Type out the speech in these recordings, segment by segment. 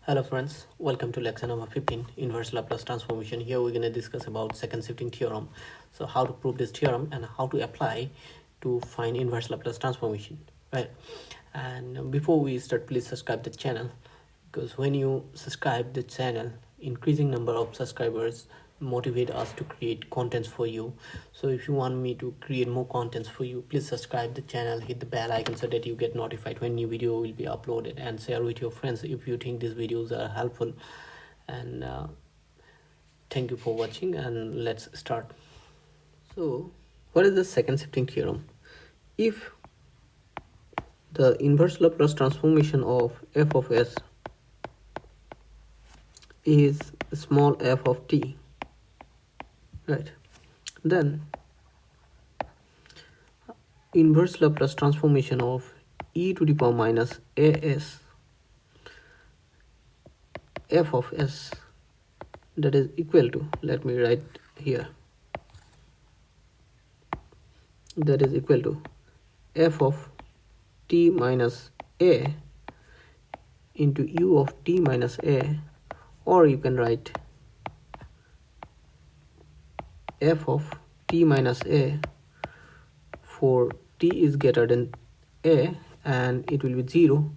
Hello friends, welcome to lecture number 15, inverse Laplace transformation. Here we're going to discuss about second shifting theorem. So how to prove this theorem and how to apply to find inverse Laplace transformation, right? And before we start, please subscribe the channel, because when you subscribe the channel, increasing number of subscribers motivate us to create contents for you. So if you want me to create more contents for you, please subscribe the channel, hit the bell icon so that you get notified when new video will be uploaded, and share with your friends if you think these videos are helpful. And thank you for watching, and let's start. So what is the second shifting theorem? If the inverse Laplace transformation of f of s is small f of t, right, then inverse Laplace transformation of e to the power minus as f of s, that is equal to, let me write here, that is equal to f of t minus a into u of t minus a, or you can write f of t minus a for t is greater than a, and it will be 0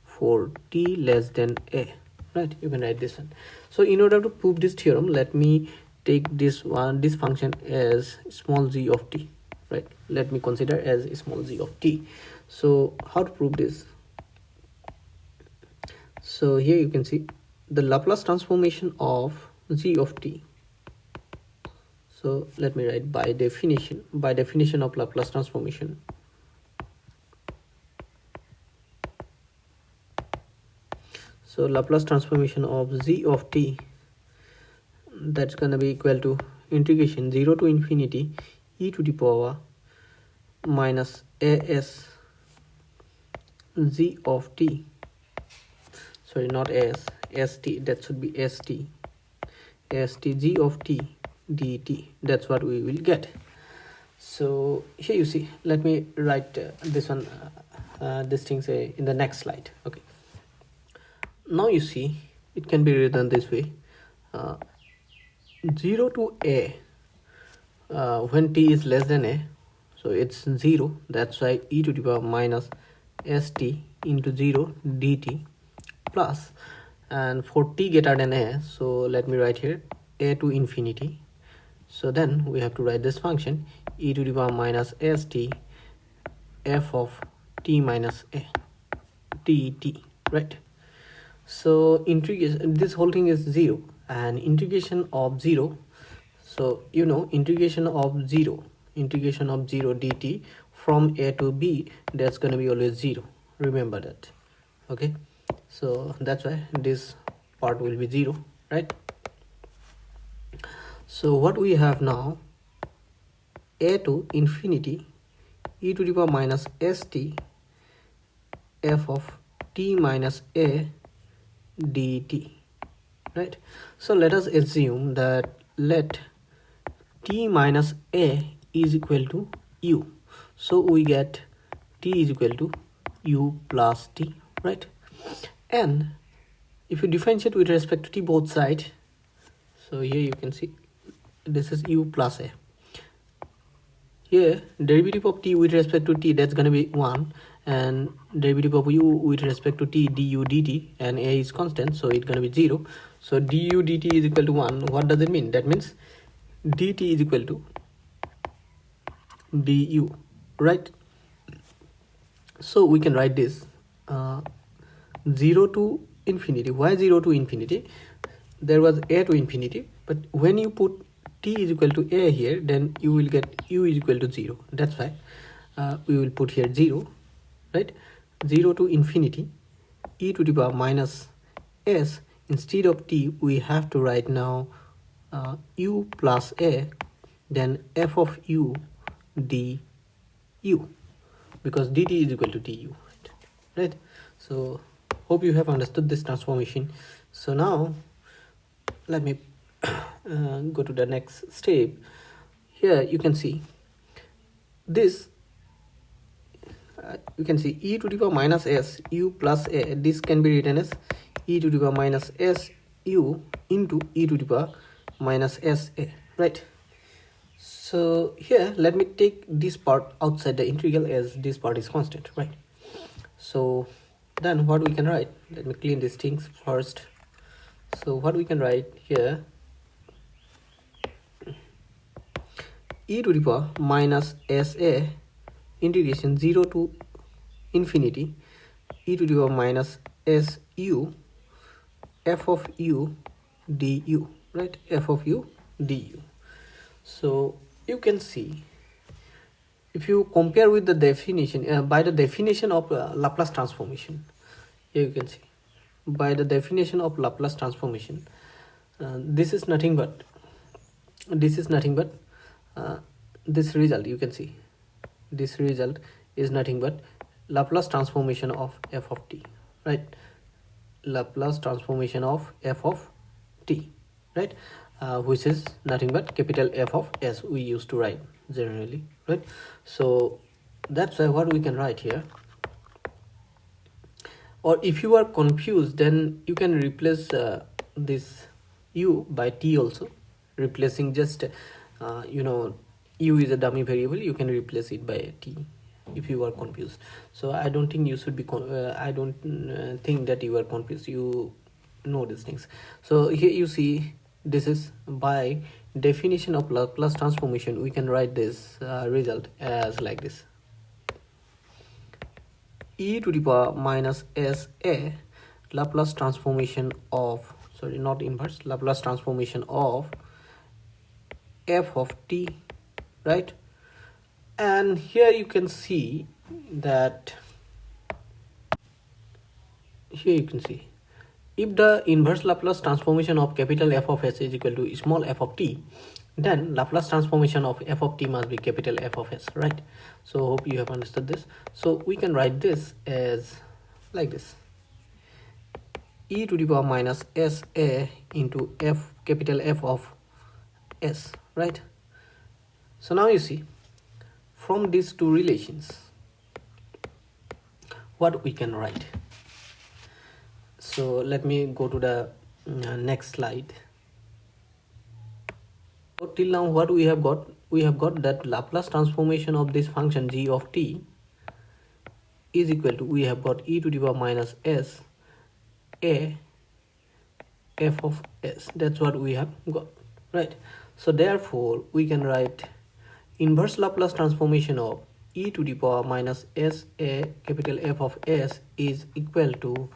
for t less than a, right? You can write this one. So in order to prove this theorem, let me take this function as small g of t, right? Let me consider as small g of t. So how to prove this? So here you can see the Laplace transformation of g of t. So let me write by definition of Laplace transformation. So Laplace transformation of g of t, that's gonna be equal to integration 0 to infinity e to the power minus as g of t, sorry, not as, st, that should be st g of t dt. That's what we will get. So here you see, let me write this one, this thing say in the next slide. Okay, now you see it can be written this way, 0 to a, when t is less than a, so it's 0, that's why e to the power minus st into 0 dt plus, and for t greater than a, so let me write here a to infinity. So then we have to write this function e to the power minus st f of t minus a dt, right? So integration, this whole thing is 0, and integration of 0, so you know, integration of 0 dt from a to b, that's going to be always 0, remember that. Okay, so that's why this part will be 0, right? So what we have now, a to infinity e to the power minus st f of t minus a dt, right? So let us assume that let t minus a is equal to u, so we get t is equal to u plus t, right? And if you differentiate with respect to t both sides, so here you can see this is u plus a. Here derivative of t with respect to t, that's going to be 1, and derivative of u with respect to t du dt, and a is constant, so it's going to be 0. So du dt is equal to 1. What does it mean? That means dt is equal to du, right? So we can write this 0 to infinity. Why 0 to infinity? There was a to infinity, but when you put t is equal to a here, then you will get u is equal to 0. That's why we will put here 0, right? 0 to infinity e to the power minus s, instead of t we have to write now u plus a, then f of u du, because dt is equal to du, right? So hope you have understood this transformation. So now let me go to the next step. Here you can see this, you can see e to the power minus s u plus a, this can be written as e to the power minus su into e to the power minus sa, right? So here let me take this part outside the integral as this part is constant, right? So then what we can write, let me clean these things first. So what we can write here, e to the power minus sa integration 0 to infinity e to the power minus su f of u du, right? F of u du. So you can see, if you compare with the definition, by the definition of Laplace transformation, here you can see, by the definition of Laplace transformation, this is nothing but this result, you can see this result is nothing but Laplace transformation of f of t, right? Laplace transformation of f of t, right? Which is nothing but capital F of s we used to write generally, right? So that's why what we can write here. Or if you are confused, then you can replace this u by t also, replacing just u is a dummy variable, you can replace it by t if you are confused. So I don't think you should be I don't think that you are confused, you know these things. So here you see, this is by definition of Laplace transformation, we can write this result as like this: e to the power minus sa Laplace transformation of, sorry, not inverse, Laplace transformation of f of t, right? And here you can see that, here you can see, if the inverse Laplace transformation of capital F of s is equal to small f of t, then Laplace transformation of f of t must be capital F of s, right? So hope you have understood this. So we can write this as like this: e to the power minus sa into f capital F of s, right? So now you see, from these two relations, what we can write. So let me go to the next slide. So till now what we have got that Laplace transformation of this function g of t is equal to, we have got e to the power minus s a f of s. That's what we have got, right? So therefore we can write inverse Laplace transformation of e to the power minus s a capital F of s is equal to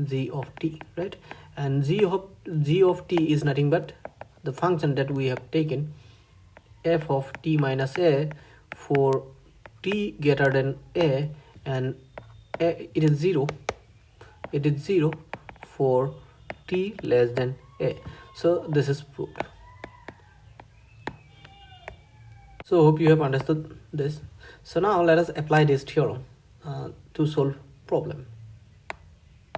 g of t, right? And g of t is nothing but the function that we have taken, f of t minus a, for t greater than a, and it is 0 for t less than a. So this is proved. So hope you have understood this. So now let us apply this theorem to solve problem.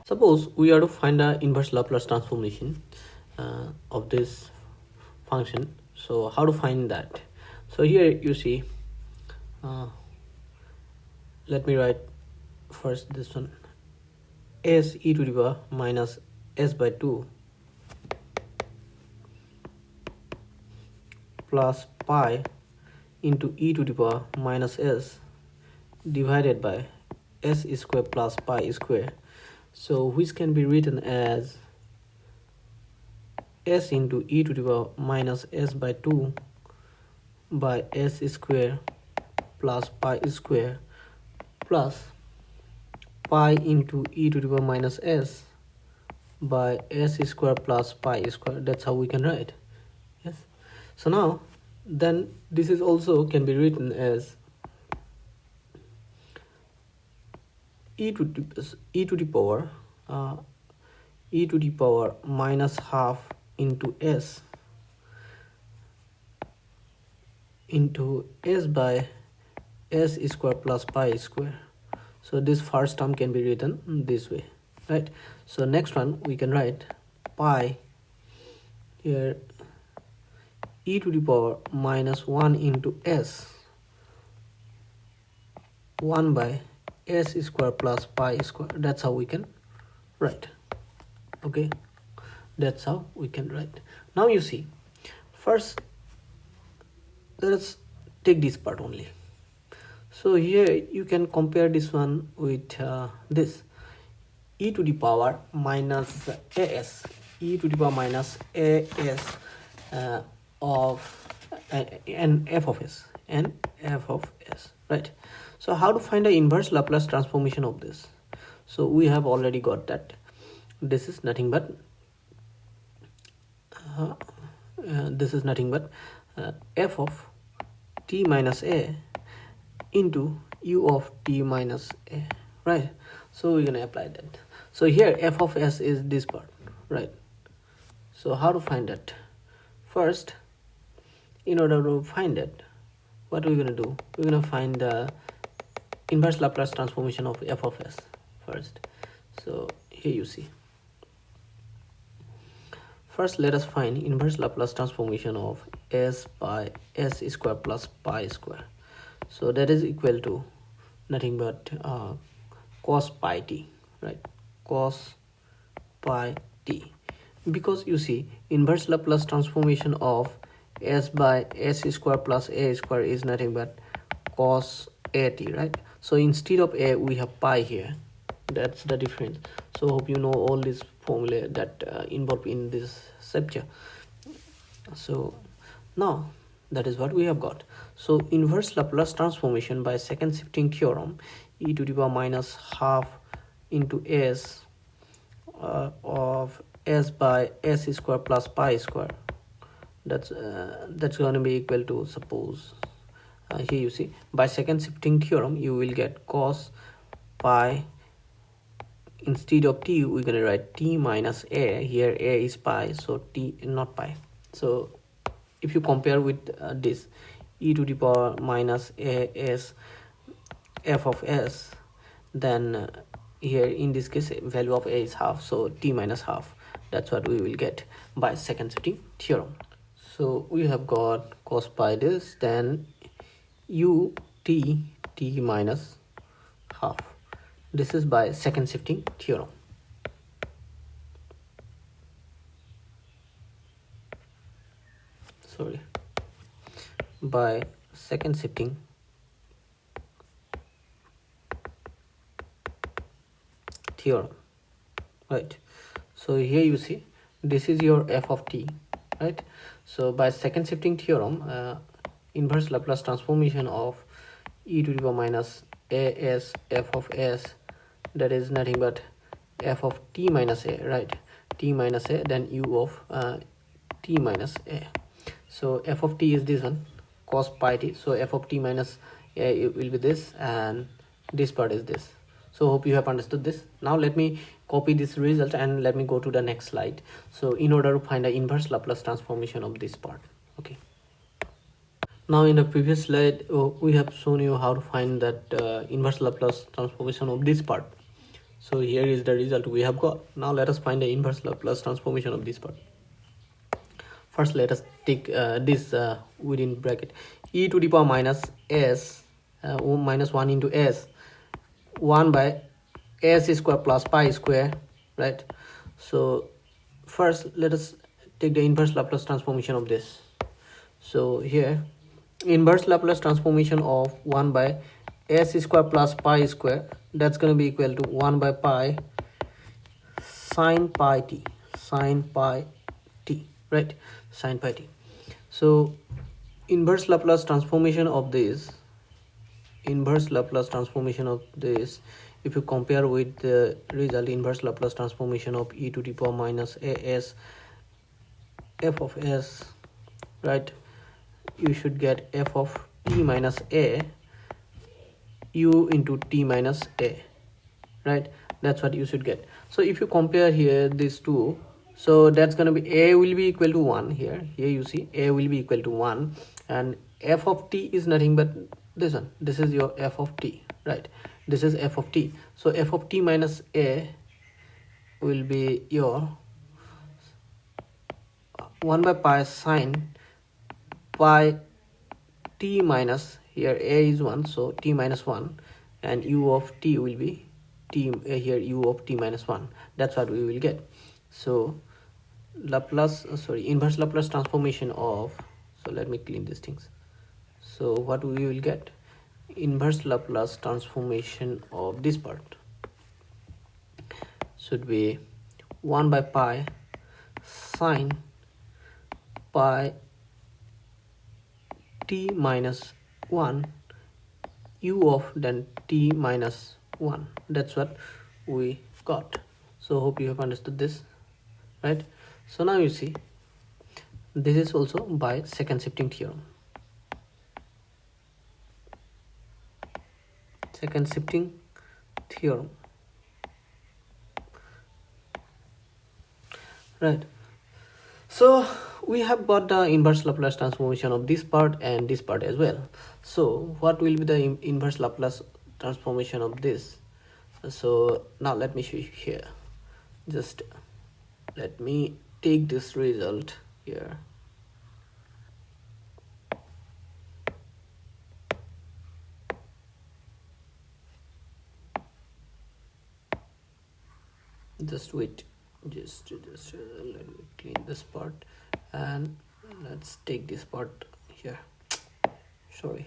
Suppose we are to find the inverse Laplace transformation of this function. So how to find that? So here you see, let me write first this one: s e to the power minus s by 2 plus pi into e to the power minus s divided by s square plus pi square. So which can be written as s into e to the power minus s by 2 by s square plus pi square plus pi into e to the power minus s by s square plus pi square. That's how we can write. Yes. So now then this is also can be written as e to the power minus half into s by s square plus pi square. So this first term can be written this way, right? So next one we can write pi here, e to the power minus 1 into s 1 by s square plus pi square. That's how we can write. Okay, that's how we can write. Now you see, first let's take this part only. So here you can compare this one with this e to the power minus as, e to the power minus as of and f of s, and f of s, right? So how to find the inverse Laplace transformation of this? So we have already got that this is nothing but f of t minus a into u of t minus a, right? So we're gonna apply that. So here f of s is this part, right? So how to find that? First, in order to find it, what we're gonna do, we're gonna find the inverse Laplace transformation of f of s first. So here you see, first let us find inverse Laplace transformation of s by s square plus pi square. So that is equal to nothing but cos pi t, right? Cos pi t, because you see inverse Laplace transformation of s by s square plus a square is nothing but cos a t, right? So instead of a we have pi here. That's the difference. So hope you know all this formula that involved in this subject. So now that is what we have got. So inverse Laplace transformation by second shifting theorem, e to the power minus half into s of s by s square plus pi square, that's going to be equal to, suppose here you see, by second shifting theorem you will get cos pi, instead of t we're going to write t minus a, here a is pi, so t not pi. So if you compare with this e to the power minus a s f of s, then here in this case value of a is half, so t minus half, that's what we will get by second shifting theorem. So we have got cos pi this, then u t minus half, this is by second shifting theorem. Sorry, by second shifting theorem, right? So here you see this is your f of t, right? So by second shifting theorem, inverse Laplace transformation of e to the power minus as f of s, that is nothing but f of t minus a, right? T minus a, then u of t minus a. So f of t is this one, cos pi t, so f of t minus a it will be this, and this part is this. So hope you have understood this. Now let me copy this result and let me go to the next slide. So in order to find the inverse Laplace transformation of this part, okay. Now in the previous slide we have shown you how to find that inverse Laplace transformation of this part. So here is the result we have got. Now let us find the inverse Laplace transformation of this part. First let us take this within bracket, e to the power minus s minus 1 into s, 1 by s square plus pi square, right? So first let us take the inverse Laplace transformation of this. So here inverse Laplace transformation of 1 by s square plus pi square, that's going to be equal to 1 by pi sine pi t, right? Sine pi t. So inverse Laplace transformation of this, if you compare with the result inverse Laplace transformation of e to the power minus as f of s, right, you should get f of t minus a u into t minus a, right? That's what you should get. So if you compare here these two, so that's going to be a will be equal to 1 here you see a will be equal to 1, and f of t is nothing but this one, this is your f of t, right? This is f of t, so f of t minus a will be your 1 by pi sine pi t minus, here a is 1, so t minus 1, and u of t will be t here u of t minus 1, that's what we will get. So inverse Laplace transformation of, so let me clean these things. So what we will get, inverse Laplace transformation of this part should be 1 by pi sine pi t minus 1 u of then t minus 1. That's what we got. So hope you have understood this, right? So now you see, this is also by second shifting theorem. Second shifting theorem, right? So we have got the inverse Laplace transformation of this part and this part as well. So what will be the inverse Laplace transformation of this? So now let me show you here. Just let me take this result here. Just wait, just let me clean this part and let's take this part here. Sorry.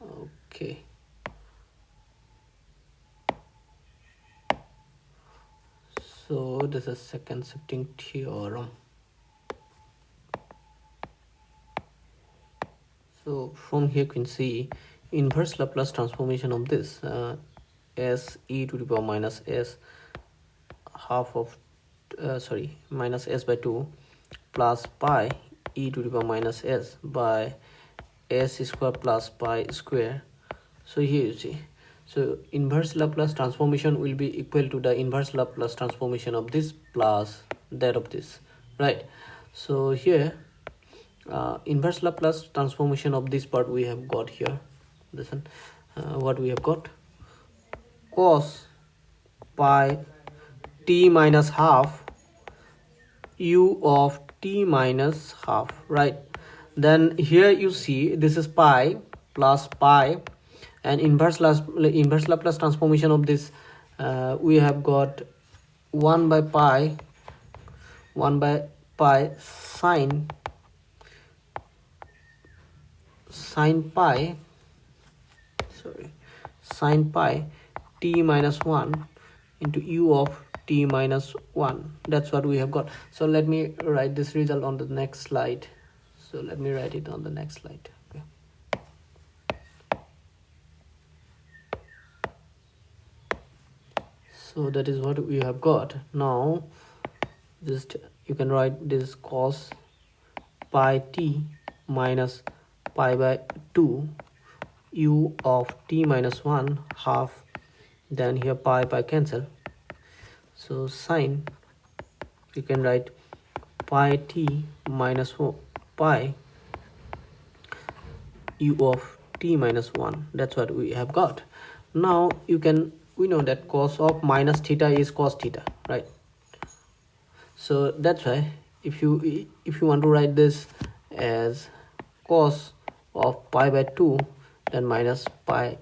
Okay. So this is second shifting theorem. So from here you can see inverse Laplace transformation of this s e to the power minus s half of minus s by 2 plus pi e to the power minus s by s square plus pi square. So here you see, so inverse Laplace transformation will be equal to the inverse Laplace transformation of this plus that of this, right? So here inverse Laplace transformation of this part we have got here. Listen, what we have got, cos pi t minus half u of t minus half, right? Then here you see this is pi plus pi, and inverse Laplace transformation of this we have got 1 by pi sine pi sine pi t minus 1 into u of t minus 1. That's what we have got. So let me write this result on the next slide. So let me write it on the next slide. Okay. So that is what we have got. Now just you can write this cos pi t minus pi by 2 u of t minus 1 half, then here pi cancel, so sine, you can write pi t minus pi u of t minus 1. That's what we have got. Now we know that cos of minus theta is cos theta, right? So that's why if you want to write this as cos of pi by 2 then minus pi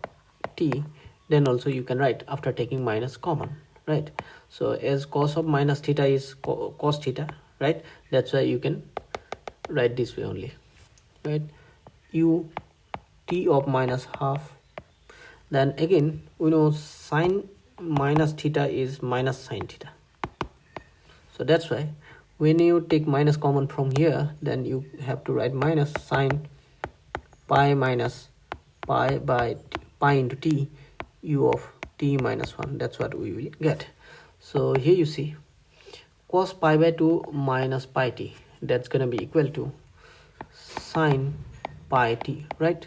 t, then also you can write after taking minus common, right? So as cos of minus theta is cos theta, right? That's why you can write this way only, right? U t of minus half, then again we know sine minus theta is minus sine theta. So that's why when you take minus common from here, then you have to write minus sine pi minus pi by pi into t u of t minus 1. That's what we will get. So here you see cos pi by 2 minus pi t, that's gonna be equal to sine pi t, right?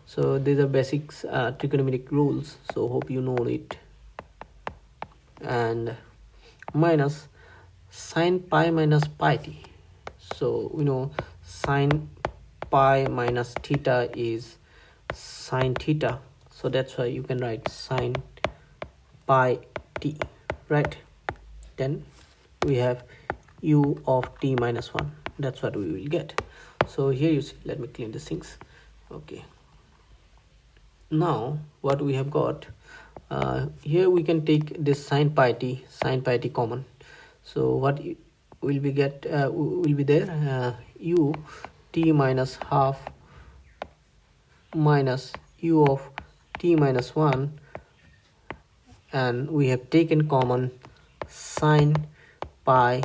So these are basics trigonometric rules, so hope you know it. And minus sine pi minus pi t, so we know sine pi minus theta is sine theta, so that's why you can write sine pi t, right? Then we have u of t minus 1. That's what we will get. So here you see, let me clean these things. Okay, now what we have got, here we can take this sine pi t common. So what will be there, u t minus half minus u of t minus 1, and we have taken common sine pi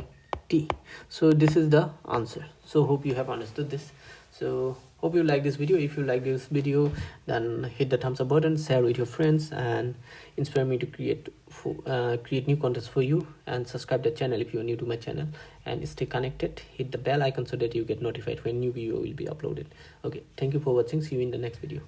t. So this is the answer. So hope you have understood this. So hope you like this video. If you like this video, then hit the thumbs up button, share with your friends, and inspire me to create new contents for you. And subscribe the channel if you are new to my channel, and stay connected. Hit the bell icon so that you get notified when new video will be uploaded. Okay, thank you for watching. See you in the next video.